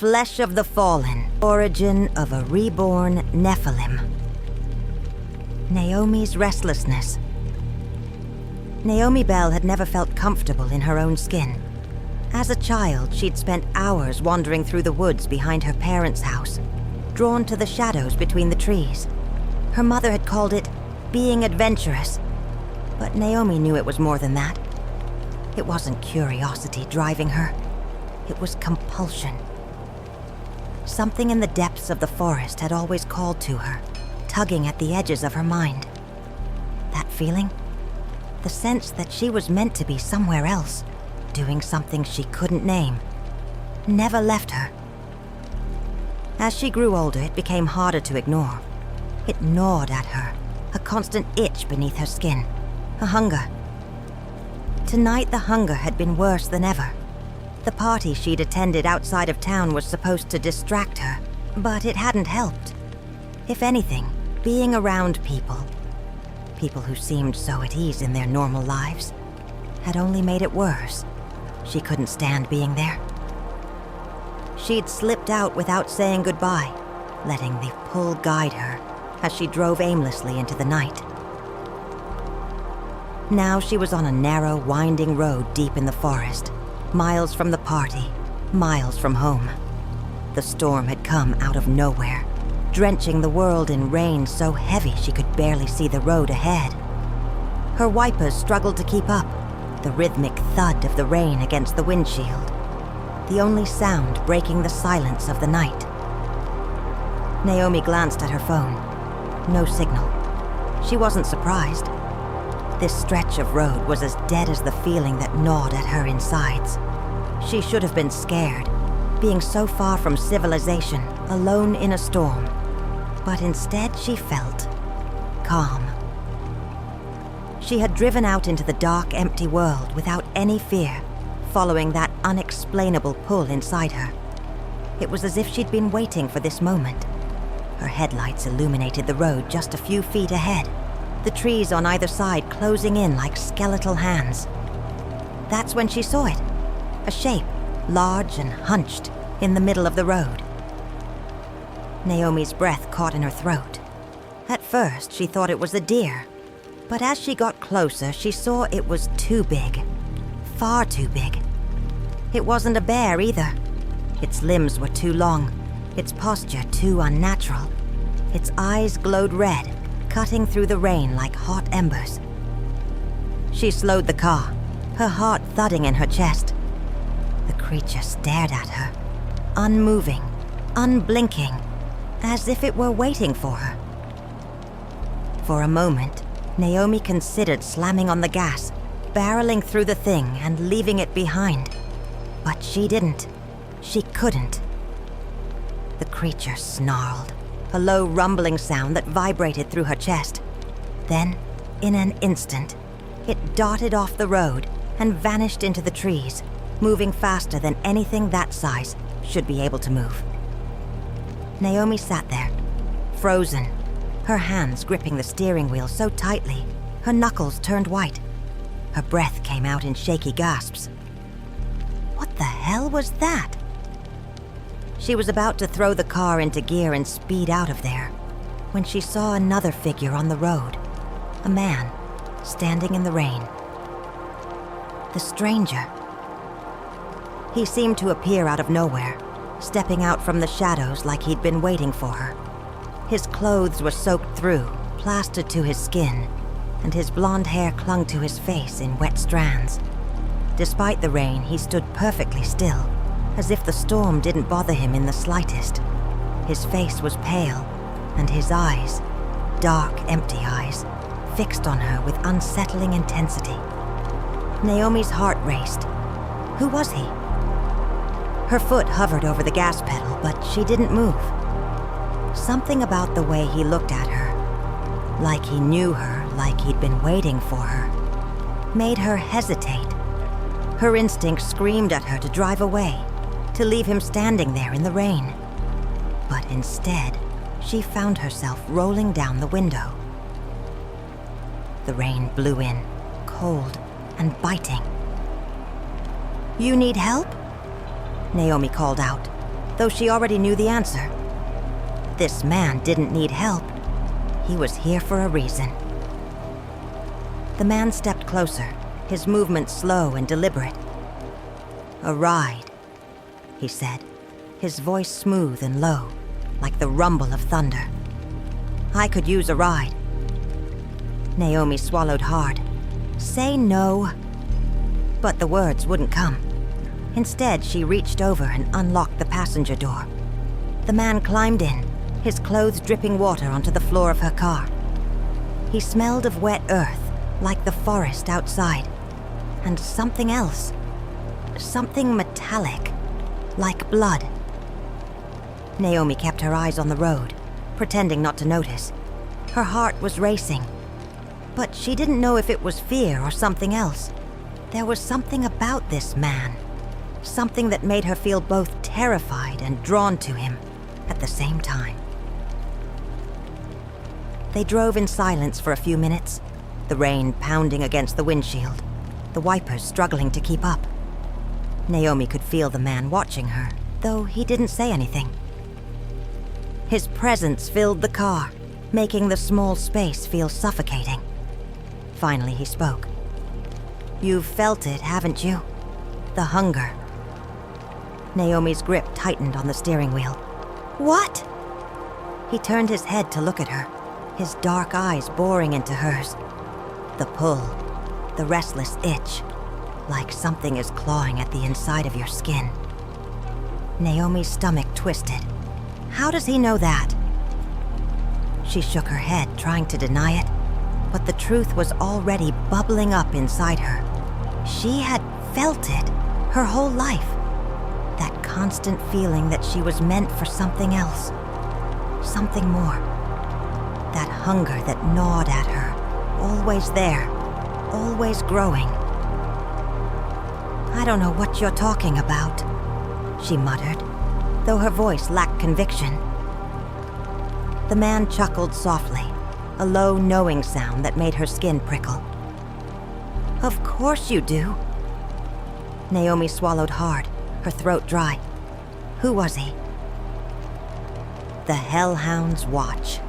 flesh of the fallen, origin of a reborn Nephilim. Naomi's restlessness. Naomi Bell had never felt comfortable in her own skin. As a child, she'd spent hours wandering through the woods behind her parents' house, drawn to the shadows between the trees. Her mother had called it being adventurous, but Naomi knew it was more than that. It wasn't curiosity driving her. It was compulsion. Something in the depths of the forest had always called to her, tugging at the edges of her mind. That feeling? The sense that she was meant to be somewhere else, doing something she couldn't name, never left her. As she grew older, it became harder to ignore. It gnawed at her, a constant itch beneath her skin, a hunger. Tonight, the hunger had been worse than ever. The party she'd attended outside of town was supposed to distract her, but it hadn't helped. If anything, being around people who seemed so at ease in their normal lives, had only made it worse. She couldn't stand being there. She'd slipped out without saying goodbye, letting the pull guide her as she drove aimlessly into the night. Now she was on a narrow, winding road deep in the forest, miles from the party, miles from home. The storm had come out of nowhere, drenching the world in rain so heavy she could barely see the road ahead. Her wipers struggled to keep up, the rhythmic thud of the rain against the windshield, the only sound breaking the silence of the night. Naomi glanced at her phone. No signal. She wasn't surprised. This stretch of road was as dead as the feeling that gnawed at her insides. She should have been scared, being so far from civilization, alone in a storm. But instead she felt calm. She had driven out into the dark, empty world without any fear, following that unexplainable pull inside her. It was as if she'd been waiting for this moment. Her headlights illuminated the road just a few feet ahead, the trees on either side closing in like skeletal hands. That's when she saw it, a shape, large and hunched, in the middle of the road. Naomi's breath caught in her throat. At first, she thought it was a deer, but as she got closer, she saw it was too big, far too big. It wasn't a bear either. Its limbs were too long, its posture too unnatural. Its eyes glowed red, cutting through the rain like hot embers. She slowed the car, her heart thudding in her chest. The creature stared at her, unmoving, unblinking, as if it were waiting for her. For a moment, Naomi considered slamming on the gas, barreling through the thing and leaving it behind. But she didn't. She couldn't. The creature snarled, a low rumbling sound that vibrated through her chest. Then, in an instant, it darted off the road and vanished into the trees, moving faster than anything that size should be able to move. Naomi sat there, frozen, her hands gripping the steering wheel so tightly, her knuckles turned white. Her breath came out in shaky gasps. What the hell was that? She was about to throw the car into gear and speed out of there, when she saw another figure on the road, a man, standing in the rain. The stranger. He seemed to appear out of nowhere, stepping out from the shadows like he'd been waiting for her. His clothes were soaked through, plastered to his skin, and his blonde hair clung to his face in wet strands. Despite the rain, he stood perfectly still, as if the storm didn't bother him in the slightest. His face was pale, and his eyes, dark, empty eyes, fixed on her with unsettling intensity. Naomi's heart raced. Who was he? Her foot hovered over the gas pedal, but she didn't move. Something about the way he looked at her, like he knew her, like he'd been waiting for her, made her hesitate. Her instinct screamed at her to drive away, to leave him standing there in the rain. But instead, she found herself rolling down the window. The rain blew in, cold and biting. "You need help?" Naomi called out, though she already knew the answer. This man didn't need help. He was here for a reason. The man stepped closer, his movements slow and deliberate. "A ride," he said, his voice smooth and low, like the rumble of thunder. "I could use a ride." Naomi swallowed hard. Say no. But the words wouldn't come. Instead, she reached over and unlocked the passenger door. The man climbed in, his clothes dripping water onto the floor of her car. He smelled of wet earth, like the forest outside, and something else. Something metallic, like blood. Naomi kept her eyes on the road, pretending not to notice. Her heart was racing. But she didn't know if it was fear or something else. There was something about this man. Something that made her feel both terrified and drawn to him at the same time. They drove in silence for a few minutes, the rain pounding against the windshield, the wipers struggling to keep up. Naomi could feel the man watching her, though he didn't say anything. His presence filled the car, making the small space feel suffocating. Finally, he spoke. "You've felt it, haven't you? The hunger." Naomi's grip tightened on the steering wheel. "What?" He turned his head to look at her, his dark eyes boring into hers. The pull, the restless itch, like something is clawing at the inside of your skin. Naomi's stomach twisted. How does he know that? She shook her head, trying to deny it, but the truth was already bubbling up inside her. She had felt it her whole life. That constant feeling that she was meant for something else, something more. That hunger that gnawed at her, always there, always growing. "I don't know what you're talking about," she muttered, though her voice lacked conviction. The man chuckled softly, a low, knowing sound that made her skin prickle. "Of course you do." Naomi swallowed hard, her throat dry. Who was he? The Hellhound's Watch.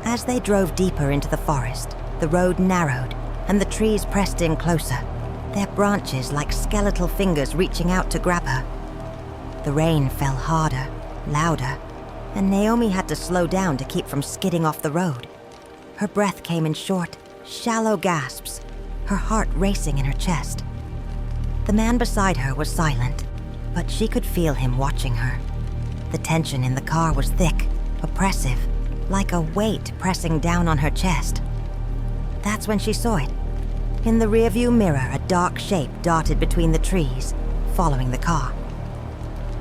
As they drove deeper into the forest, the road narrowed and the trees pressed in closer, their branches like skeletal fingers reaching out to grab her. The rain fell harder, louder, and Naomi had to slow down to keep from skidding off the road. Her breath came in short, shallow gasps, her heart racing in her chest. The man beside her was silent, but she could feel him watching her. The tension in the car was thick, oppressive, like a weight pressing down on her chest. That's when she saw it. In the rearview mirror, a dark shape darted between the trees, following the car.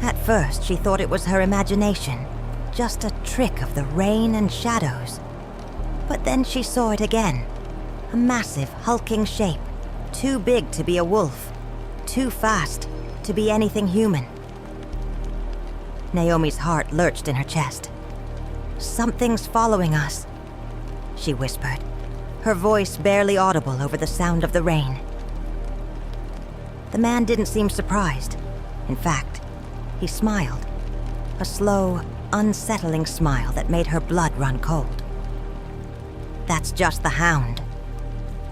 At first, she thought it was her imagination, just a trick of the rain and shadows. But then she saw it again. A massive, hulking shape, too big to be a wolf, too fast to be anything human. Naomi's heart lurched in her chest. "Something's following us," she whispered, her voice barely audible over the sound of the rain. The man didn't seem surprised. In fact, he smiled, a slow, unsettling smile that made her blood run cold. "That's just the hound,"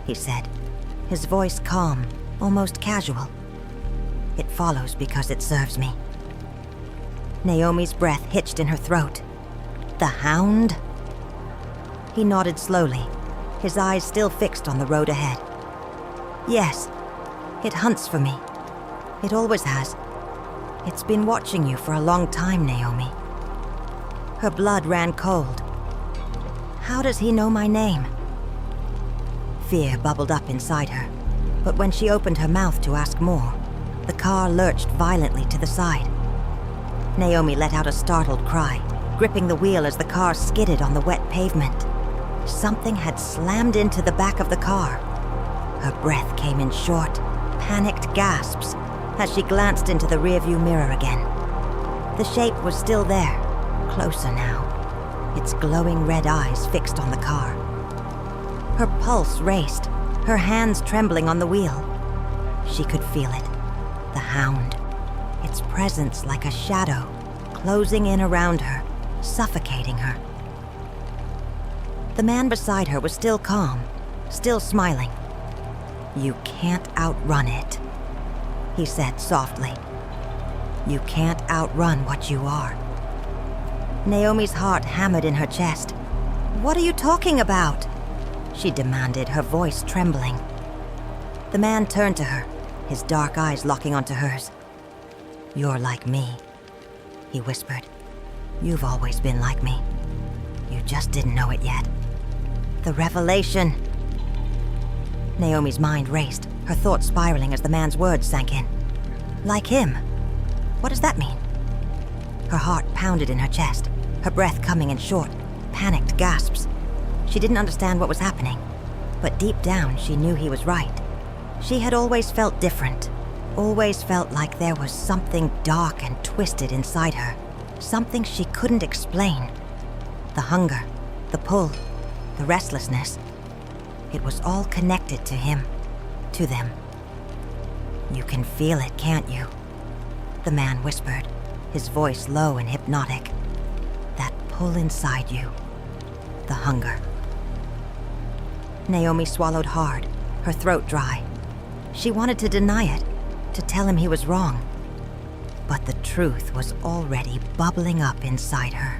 he said, his voice calm, almost casual. "It follows because it serves me." Naomi's breath hitched in her throat. "The hound?" He nodded slowly, his eyes still fixed on the road ahead. "Yes, it hunts for me. It always has. It's been watching you for a long time, Naomi." Her blood ran cold. How does he know my name? Fear bubbled up inside her, but when she opened her mouth to ask more, the car lurched violently to the side. Naomi let out a startled cry, gripping the wheel as the car skidded on the wet pavement. Something had slammed into the back of the car. Her breath came in short, panicked gasps as she glanced into the rearview mirror again. The shape was still there, closer now, its glowing red eyes fixed on the car. Her pulse raced, her hands trembling on the wheel. She could feel it. The hound. It its presence like a shadow, closing in around her, suffocating her. The man beside her was still calm, still smiling. "You can't outrun it," he said softly. "You can't outrun what you are." Naomi's heart hammered in her chest. "What are you talking about?" she demanded, her voice trembling. The man turned to her, his dark eyes locking onto hers. "You're like me," he whispered. "You've always been like me. You just didn't know it yet. The revelation." Naomi's mind raced, her thoughts spiraling as the man's words sank in. Like him? What does that mean? Her heart pounded in her chest, her breath coming in short, panicked gasps. She didn't understand what was happening, but deep down she knew he was right. She had always felt different, always felt like there was something dark and twisted inside her, something she couldn't explain. The hunger, the pull, the restlessness. It was all connected to him, to them. "You can feel it, can't you?" the man whispered, his voice low and hypnotic. "That pull inside you, the hunger." Naomi swallowed hard, her throat dry. She wanted to deny it, to tell him he was wrong. But the truth was already bubbling up inside her.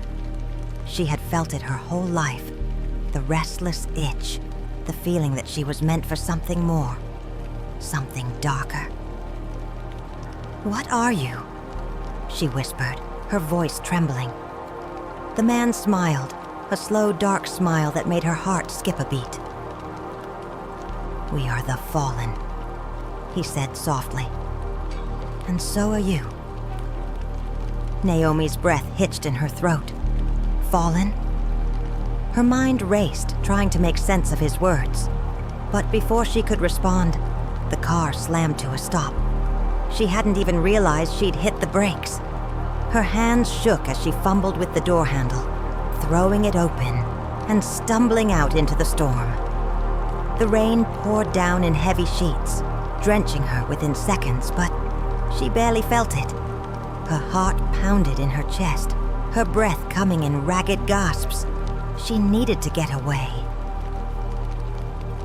She had felt it her whole life, the restless itch, the feeling that she was meant for something more, something darker. "What are you?" she whispered, her voice trembling. The man smiled, a slow, dark smile that made her heart skip a beat. "We are the fallen," he said softly. "And so are you." Naomi's breath hitched in her throat. Fallen? Her mind raced, trying to make sense of his words. But before she could respond, the car slammed to a stop. She hadn't even realized she'd hit the brakes. Her hands shook as she fumbled with the door handle, throwing it open and stumbling out into the storm. The rain poured down in heavy sheets, drenching her within seconds, but she barely felt it. Her heart pounded in her chest, her breath coming in ragged gasps. She needed to get away.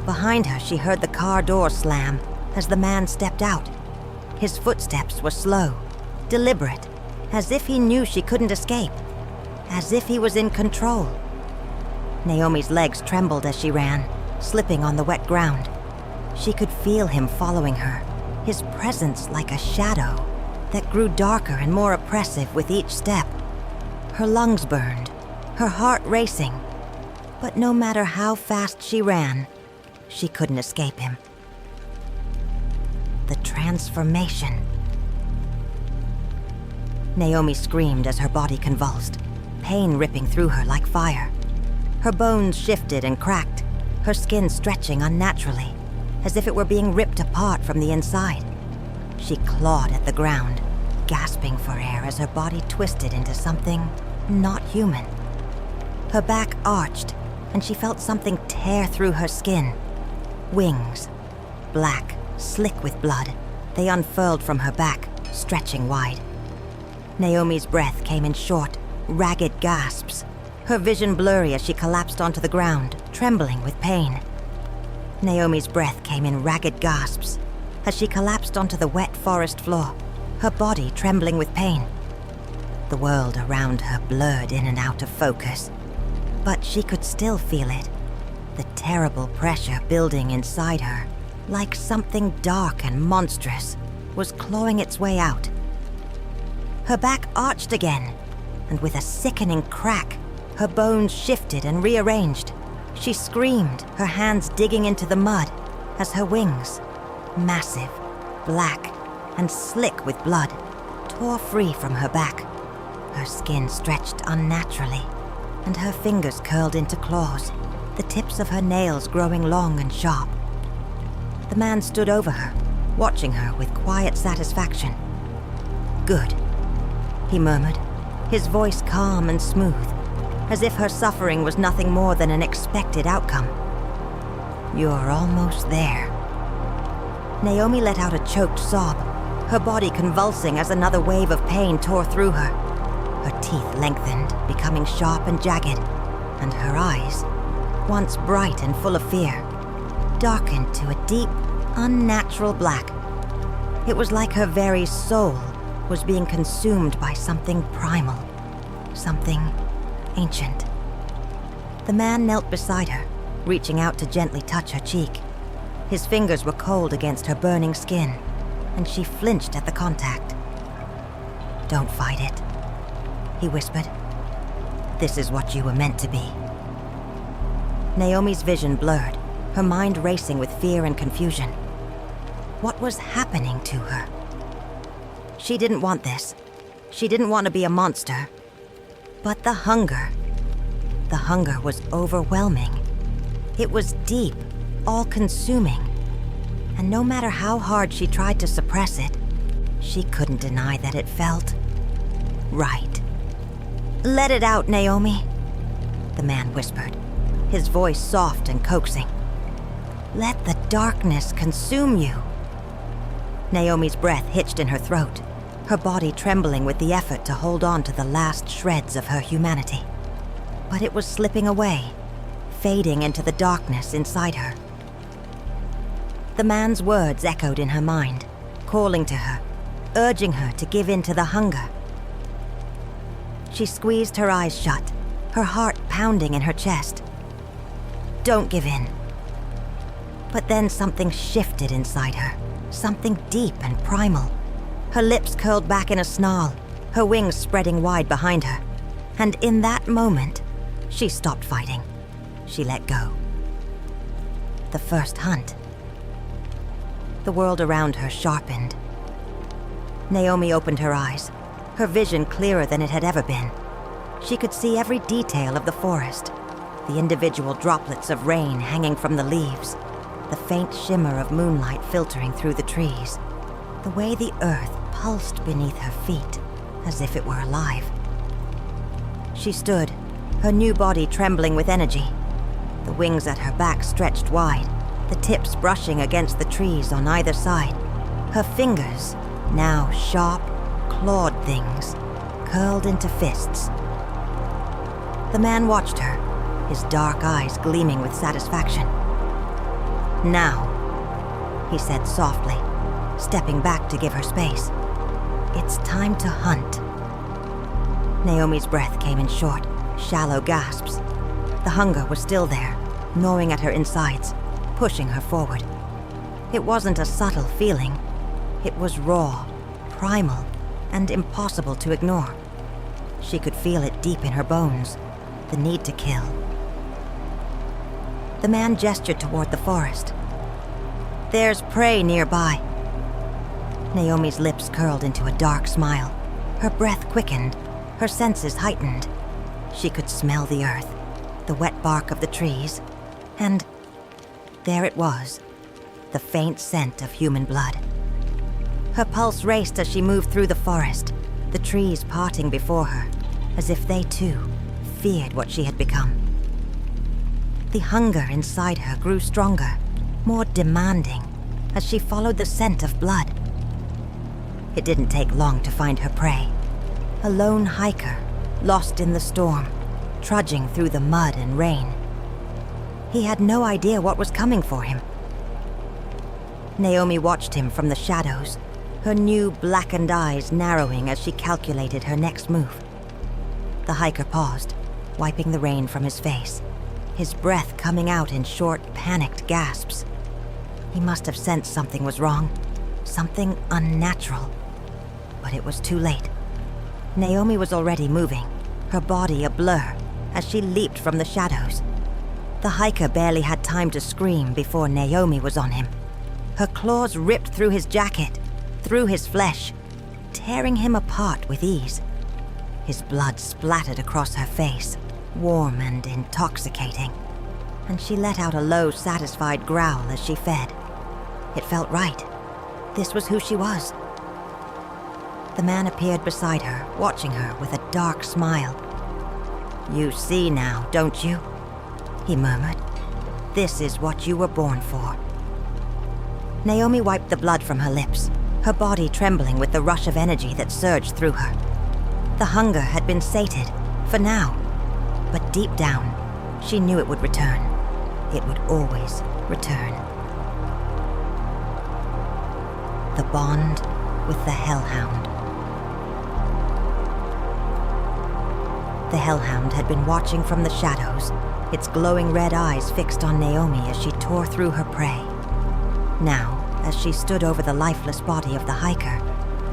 Behind her, she heard the car door slam as the man stepped out. His footsteps were slow, deliberate, as if he knew she couldn't escape, as if he was in control. Naomi's legs trembled as she ran, slipping on the wet ground. She could feel him following her, his presence like a shadow that grew darker and more oppressive with each step. Her lungs burned, her heart racing, but no matter how fast she ran, she couldn't escape him. The transformation. Naomi screamed as her body convulsed, pain ripping through her like fire. Her bones shifted and cracked, her skin stretching unnaturally, as if it were being ripped apart from the inside. She clawed at the ground, gasping for air as her body twisted into something not human. Her back arched, and she felt something tear through her skin. Wings, black, slick with blood, they unfurled from her back, stretching wide. Naomi's breath came in short, ragged gasps, her vision blurry as she collapsed onto the ground, trembling with pain. Naomi's breath came in ragged gasps as she collapsed onto the wet forest floor, her body trembling with pain. The world around her blurred in and out of focus, but she could still feel it, the terrible pressure building inside her, like something dark and monstrous, was clawing its way out. Her back arched again, and with a sickening crack, her bones shifted and rearranged. She screamed, her hands digging into the mud, as her wings, massive, black, and slick with blood, tore free from her back. Her skin stretched unnaturally, and her fingers curled into claws, the tips of her nails growing long and sharp. The man stood over her, watching her with quiet satisfaction. "Good," he murmured, his voice calm and smooth, as if her suffering was nothing more than an expected outcome. "You're almost there." Naomi let out a choked sob, her body convulsing as another wave of pain tore through her. Her teeth lengthened, becoming sharp and jagged, and her eyes, once bright and full of fear, darkened to a deep, unnatural black. It was like her very soul was being consumed by something primal, something ancient. The man knelt beside her, reaching out to gently touch her cheek. His fingers were cold against her burning skin, and she flinched at the contact. "Don't fight it," he whispered. "This is what you were meant to be." Naomi's vision blurred, her mind racing with fear and confusion. What was happening to her? She didn't want this. She didn't want to be a monster. But the hunger was overwhelming. It was deep, all-consuming. And no matter how hard she tried to suppress it, she couldn't deny that it felt right. "Let it out, Naomi," the man whispered, his voice soft and coaxing. "Let the darkness consume you." Naomi's breath hitched in her throat, her body trembling with the effort to hold on to the last shreds of her humanity. But it was slipping away, fading into the darkness inside her. The man's words echoed in her mind, calling to her, urging her to give in to the hunger. She squeezed her eyes shut, her heart pounding in her chest. "Don't give in." But then something shifted inside her, something deep and primal. Her lips curled back in a snarl, her wings spreading wide behind her. And in that moment, she stopped fighting. She let go. The first hunt. The world around her sharpened. Naomi opened her eyes, her vision clearer than it had ever been. She could see every detail of the forest, the individual droplets of rain hanging from the leaves, the faint shimmer of moonlight filtering through the trees, the way the earth pulsed beneath her feet as if it were alive. She stood, her new body trembling with energy, the wings at her back stretched wide, the tips brushing against the trees on either side. Her fingers, now sharp, clawed things, curled into fists. The man watched her, his dark eyes gleaming with satisfaction. "Now," he said softly, stepping back to give her space. "It's time to hunt." Naomi's breath came in short, shallow gasps. The hunger was still there, gnawing at her insides, pushing her forward. It wasn't a subtle feeling. It was raw, primal, and impossible to ignore. She could feel it deep in her bones, the need to kill. The man gestured toward the forest. "There's prey nearby." Naomi's lips curled into a dark smile. Her breath quickened, her senses heightened. She could smell the earth, the wet bark of the trees, and there it was, the faint scent of human blood. Her pulse raced as she moved through the forest, the trees parting before her, as if they too feared what she had become. The hunger inside her grew stronger, more demanding, as she followed the scent of blood. It didn't take long to find her prey, a lone hiker, lost in the storm, trudging through the mud and rain. He had no idea what was coming for him. Naomi watched him from the shadows, her new blackened eyes narrowing as she calculated her next move. The hiker paused, wiping the rain from his face, his breath coming out in short, panicked gasps. He must have sensed something was wrong, something unnatural. But it was too late. Naomi was already moving, her body a blur, as she leaped from the shadows. The hiker barely had time to scream before Naomi was on him. Her claws ripped through his jacket, through his flesh, tearing him apart with ease. His blood splattered across her face, warm and intoxicating, and she let out a low, satisfied growl as she fed. It felt right. This was who she was. The man appeared beside her, watching her with a dark smile. "You see now, don't you?" he murmured. "This is what you were born for." Naomi wiped the blood from her lips, her body trembling with the rush of energy that surged through her. The hunger had been sated, for now, but deep down, she knew it would return. It would always return. The bond with the Hellhound. The Hellhound had been watching from the shadows, its glowing red eyes fixed on Naomi as she tore through her prey. Now, as she stood over the lifeless body of the hiker,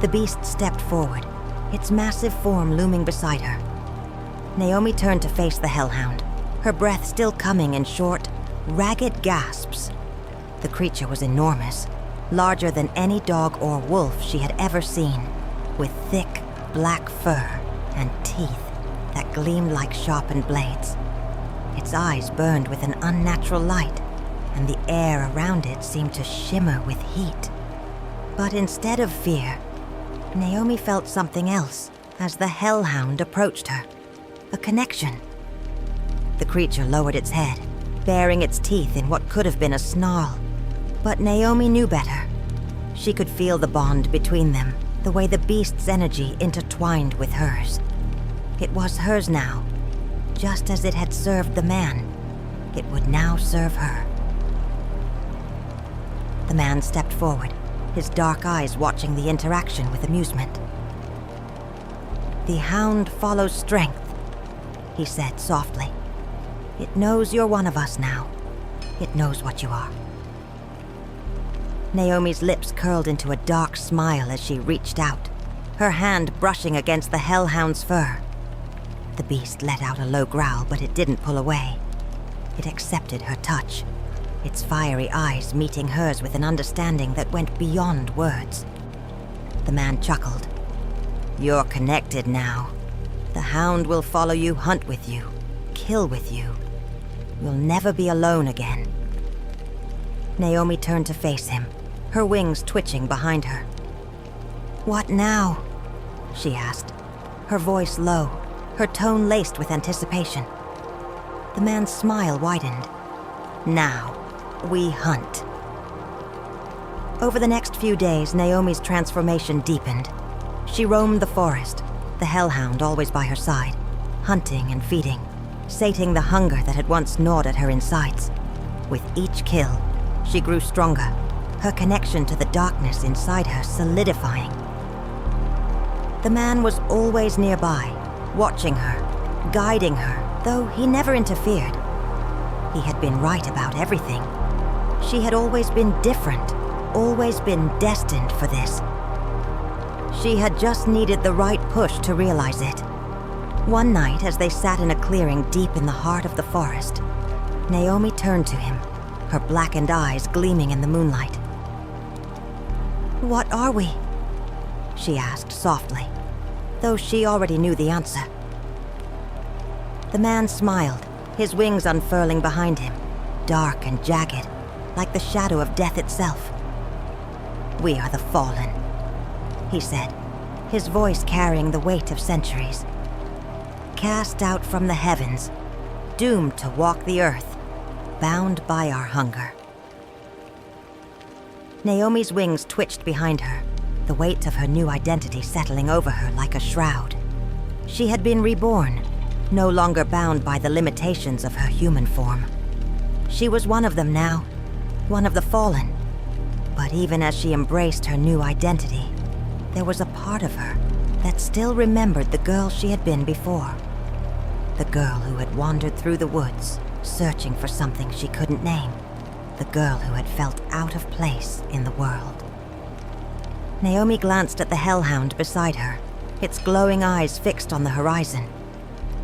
the beast stepped forward, its massive form looming beside her. Naomi turned to face the Hellhound, her breath still coming in short, ragged gasps. The creature was enormous, larger than any dog or wolf she had ever seen, with thick, black fur and teeth that gleamed like sharpened blades. Its eyes burned with an unnatural light, and the air around it seemed to shimmer with heat. But instead of fear, Naomi felt something else as the Hellhound approached her. A connection. The creature lowered its head, baring its teeth in what could have been a snarl. But Naomi knew better. She could feel the bond between them, the way the beast's energy intertwined with hers. It was hers now. Just as it had served the man, it would now serve her. The man stepped forward, his dark eyes watching the interaction with amusement. "The hound follows strength," he said softly. "It knows you're one of us now. It knows what you are." Naomi's lips curled into a dark smile as she reached out, her hand brushing against the Hellhound's fur. The beast let out a low growl, but it didn't pull away. It accepted her touch, its fiery eyes meeting hers with an understanding that went beyond words. The man chuckled. "You're connected now. The hound will follow you, hunt with you, kill with you. You'll never be alone again." Naomi turned to face him, her wings twitching behind her. "What now?" she asked, her voice low, her tone laced with anticipation. The man's smile widened. "Now, we hunt." Over the next few days, Naomi's transformation deepened. She roamed the forest, the Hellhound always by her side, hunting and feeding, sating the hunger that had once gnawed at her insides. With each kill, she grew stronger, her connection to the darkness inside her solidifying. The man was always nearby, watching her, guiding her, though he never interfered. He had been right about everything. She had always been different, always been destined for this. She had just needed the right push to realize it. One night, as they sat in a clearing deep in the heart of the forest, Naomi turned to him, her blackened eyes gleaming in the moonlight. "What are we?" she asked softly, though she already knew the answer. The man smiled, his wings unfurling behind him, dark and jagged, like the shadow of death itself. "We are the fallen," he said, his voice carrying the weight of centuries. "Cast out from the heavens, doomed to walk the earth, bound by our hunger." Naomi's wings twitched behind her, the weight of her new identity settling over her like a shroud. She had been reborn, no longer bound by the limitations of her human form. She was one of them now, one of the fallen. But even as she embraced her new identity, there was a part of her that still remembered the girl she had been before. The girl who had wandered through the woods, searching for something she couldn't name. The girl who had felt out of place in the world. Naomi glanced at the Hellhound beside her, its glowing eyes fixed on the horizon.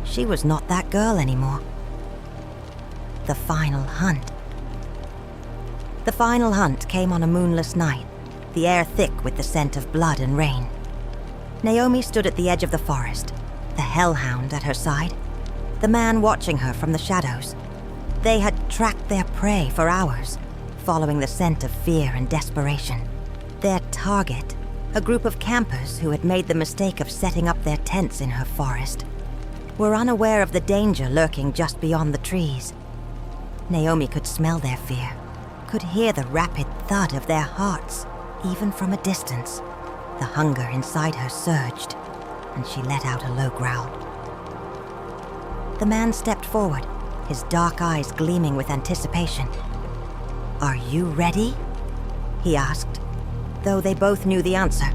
She was not that girl anymore. The final hunt. The final hunt came on a moonless night, the air thick with the scent of blood and rain. Naomi stood at the edge of the forest, the Hellhound at her side, the man watching her from the shadows. They had tracked their prey for hours, following the scent of fear and desperation. Their target, a group of campers who had made the mistake of setting up their tents in her forest, were unaware of the danger lurking just beyond the trees. Naomi could smell their fear, could hear the rapid thud of their hearts, even from a distance, the hunger inside her surged, and she let out a low growl. The man stepped forward, his dark eyes gleaming with anticipation. "Are you ready?" he asked, though they both knew the answer.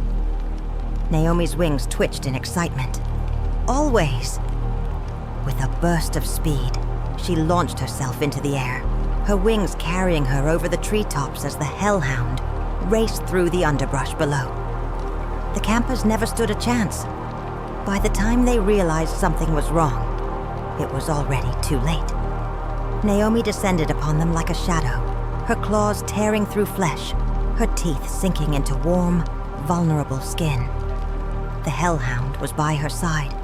Naomi's wings twitched in excitement. "Always!" With a burst of speed, she launched herself into the air, her wings carrying her over the treetops as the hellhound raced through the underbrush below. The campers never stood a chance. By the time they realized something was wrong, it was already too late. Naomi descended upon them like a shadow, her claws tearing through flesh, her teeth sinking into warm, vulnerable skin. The hellhound was by her side,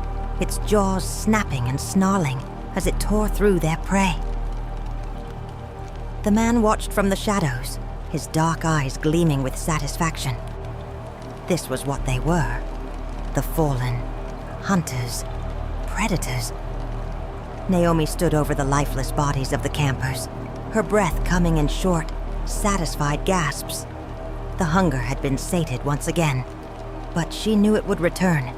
its jaws snapping and snarling as it tore through their prey. The man watched from the shadows, his dark eyes gleaming with satisfaction. This was what they were: the fallen, hunters, predators. Naomi stood over the lifeless bodies of the campers, her breath coming in short, satisfied gasps. The hunger had been sated once again, but she knew it would return.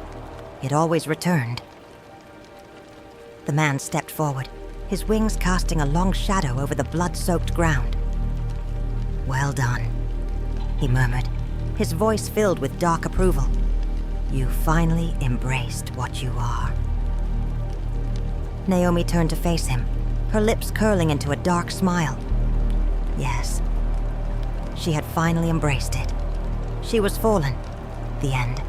It always returned. The man stepped forward, his wings casting a long shadow over the blood-soaked ground. "Well done," he murmured, his voice filled with dark approval. "You finally embraced what you are." Naomi turned to face him, her lips curling into a dark smile. Yes, she had finally embraced it. She was fallen. The end.